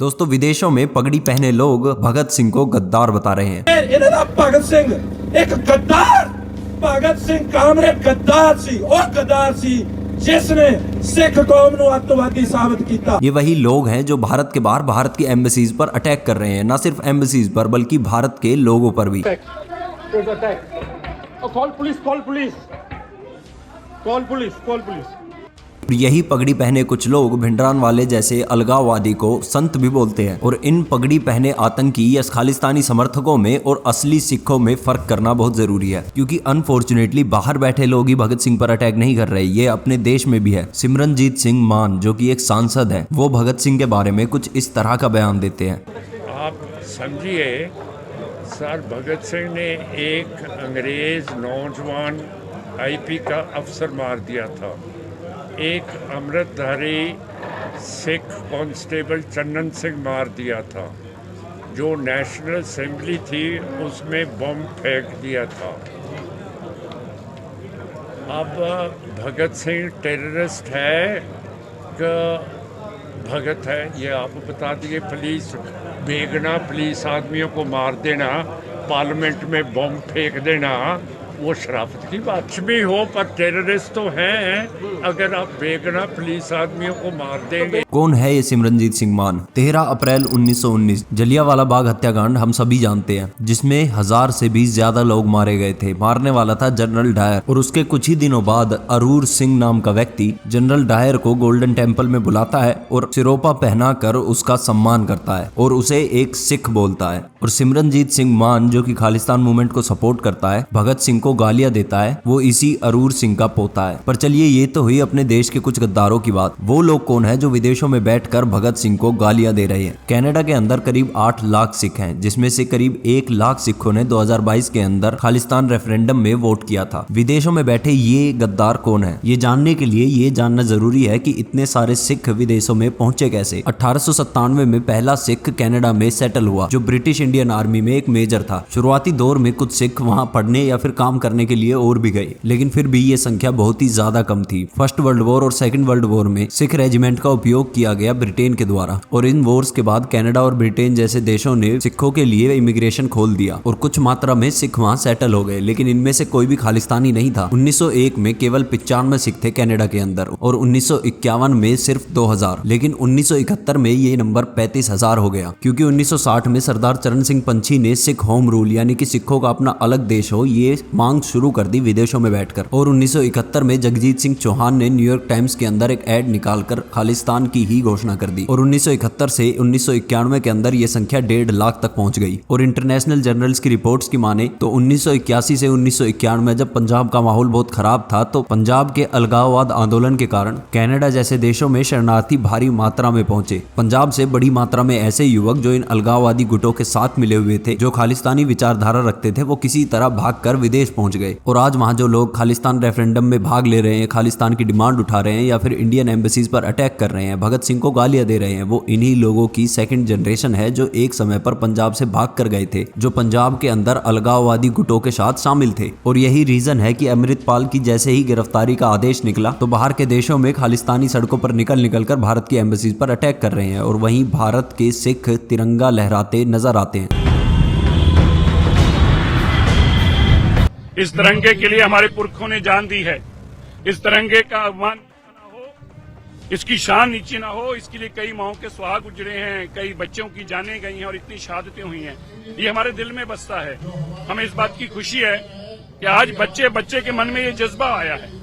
दोस्तों विदेशों में पगड़ी पहने लोग भगत सिंह को गद्दार बता रहे हैं। भगत सिंह एक गद्दार, भगत सिंह कामरेड गद्दार सी और गद्दार सी जिसने सिख कौम को अतवादी साबित किया। ये वही लोग हैं जो भारत के बाहर भारत की एम्बेसीज पर अटैक कर रहे हैं, न सिर्फ एम्बेसीज पर बल्कि भारत के लोगों पर भी। यही पगड़ी पहने कुछ लोग भिंडरान वाले जैसे अलगाववादी को संत भी बोलते हैं। और इन पगड़ी पहने आतंकी या खालिस्तानी समर्थकों में और असली सिखों में फर्क करना बहुत जरूरी है, क्योंकि अनफॉर्चुनेटली बाहर बैठे लोग ही भगत सिंह पर अटैक नहीं कर रहे, ये अपने देश में भी है। सिमरनजीत सिंह मान जो कि एक सांसद है, वो भगत सिंह के बारे में कुछ इस तरह का बयान देते हैं। आप समझिए सर, भगत सिंह ने एक अंग्रेज नौजवान आईपी का अफसर मार दिया था, एक अमृतधारी सिख कांस्टेबल चन्नन सिंह मार दिया था, जो नेशनल असेंबली थी उसमें बम फेंक दिया था। अब भगत सिंह टेररिस्ट है कि भगत है, ये आप बता दिए। पुलिस बेगना पुलिस आदमियों को मार देना, पार्लियामेंट में बम फेंक देना, वो शराफत की बात भी हो, पर टेररिस्ट तो हैं। अगर आप बेगना पुलिस आदमियों को मार देंगे। कौन है ये सिमरनजीत सिंह मान? 13 अप्रैल 1919 जलियांवाला बाग हत्याकांड हम सभी जानते हैं, जिसमें 1000 से भी ज्यादा लोग मारे गए थे। मारने वाला था जनरल डायर, और उसके कुछ ही दिनों बाद अरूर सिंह नाम का व्यक्ति जनरल डायर को गोल्डन टेम्पल में बुलाता है और सिरोपा पहना कर उसका सम्मान करता है और उसे एक सिख बोलता है। और सिमरनजीत सिंह मान जो कि खालिस्तान मूवमेंट को सपोर्ट करता है, भगत सिंह को गालियां देता है, वो इसी अरूर सिंह का पोता है। पर चलिए, ये तो हुई अपने देश के कुछ गद्दारों की बात। वो लोग कौन है जो विदेशों में बैठकर भगत सिंह को गालियां दे रहे हैं? कनाडा के अंदर करीब 8 लाख सिख हैं, जिसमें से करीब 1 लाख सिखों ने 2022 के अंदर खालिस्तान रेफरेंडम में वोट किया था। विदेशों में बैठे ये गद्दार कौन है? ये जानने के लिए ये जानना जरूरी है कि इतने सारे सिख विदेशों में पहुंचे कैसे। 1897 में पहला सिख कनाडा में सेटल हुआ, जो ब्रिटिश इंडियन आर्मी में एक मेजर था। शुरुआती दौर में कुछ सिख वहां पढ़ने या फिर काम करने के लिए और भी गए, लेकिन फिर भी ये संख्या बहुत ही ज्यादा कम थी। फर्स्ट वर्ल्ड वॉर और सेकंड वर्ल्ड वॉर में सिख रेजिमेंट का उपयोग किया गया ब्रिटेन के द्वारा, और इन वॉर्स के बाद कनाडा और ब्रिटेन जैसे देशों ने सिखों के लिए इमिग्रेशन खोल दिया और कुछ मात्रा में सिख वहां सेटल हो गए, लेकिन इनमें से कोई भी खालिस्तानी नहीं था। 1901 में केवल 95 सिख थे कनाडा के अंदर, और 1951 में सिर्फ 2000, लेकिन 1971 में ये नंबर 35,000 हो गया, क्योंकि 1960 में सरदार चरण सिंह पंछी ने सिख होम रूल यानी कि सिखों का अपना अलग देश हो, ये मांग शुरू कर दी विदेशों में बैठकर। और 1971 में जगजीत सिंह चौहान ने न्यूयॉर्क टाइम्स के अंदर एक एड निकालकर खालिस्तान की ही घोषणा कर दी, और 1971 से 1991 के अंदर यह संख्या 1.5 लाख तक पहुंच गई। और इंटरनेशनल जर्नल्स की रिपोर्ट्स की माने तो 1981 से 1991 में जब पंजाब का माहौल बहुत खराब था, तो पंजाब के अलगाववाद आंदोलन के कारण कनाडा जैसे देशों में शरणार्थी भारी मात्रा में पहुंचे। पंजाब से बड़ी मात्रा में ऐसे युवक जो इन अलगाववादी गुटों के साथ मिले हुए थे, जो खालिस्तानी विचारधारा रखते थे, वो किसी तरह भागकर विदेश पहुंच गए। और आज वहां जो लोग खालिस्तान रेफरेंडम में भाग ले रहे हैं, खालिस्तान की डिमांड उठा रहे हैं या फिर इंडियन एम्बेसीज पर अटैक कर रहे हैं, भगत सिंह को गालियां दे रहे हैं, वो इन्हीं लोगों की सेकंड जनरेशन है, जो एक समय पर पंजाब से भाग कर गए थे, जो पंजाब के अंदर अलगाववादी गुटों के साथ शामिल थे। और यही रीजन है कि अमृतपाल की जैसे ही गिरफ्तारी का आदेश निकला, तो बाहर के देशों में खालिस्तानी सड़कों पर निकल कर भारत की एम्बेसीज पर अटैक कर रहे हैं, और वहीं भारत के सिख तिरंगा लहराते नजर आते हैं। इस तिरंगे के लिए हमारे पुरखों ने जान दी है। इस तिरंगे का अपमान ना हो, इसकी शान नीचे ना हो, इसके लिए कई माओं के सुहाग उजड़े हैं, कई बच्चों की जानें गई हैं और इतनी शहादतें हुई हैं। ये हमारे दिल में बसता है। हमें इस बात की खुशी है कि आज बच्चे के मन में ये जज्बा आया है